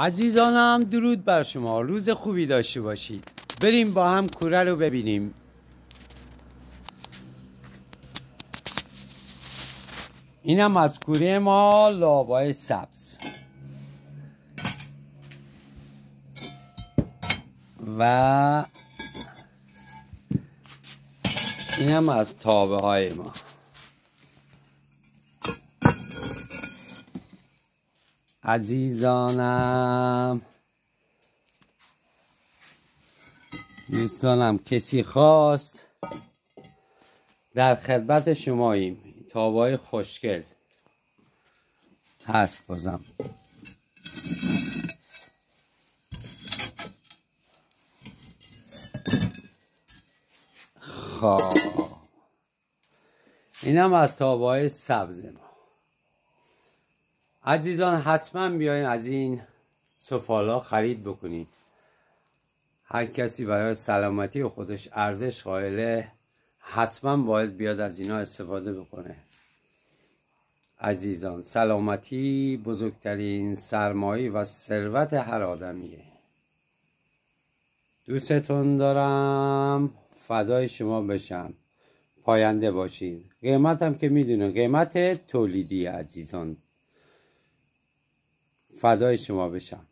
عزیزانم درود بر شما، روز خوبی داشته باشید. بریم با هم کوره رو ببینیم. اینم از کوره ما، لابای سبز. و اینم از تابه های ما. عزیزانم، دوستانم، کسی خواست در خدمت شماییم. تابه‌های خوشگل هست بازم. خب اینم از تابه‌های سبز ما. عزیزان حتما بیاین از این سفالا خرید بکنید. هر کسی برای سلامتی خودش ارزش قائله حتما باید بیاد از اینا استفاده بکنه. عزیزان، سلامتی بزرگترین سرمایه و ثروت هر آدمیه. دوستتون دارم، فدای شما بشم. پاینده باشین. قیمت هم که میدونن قیمت تولیدی. عزیزان فدای شما بشم.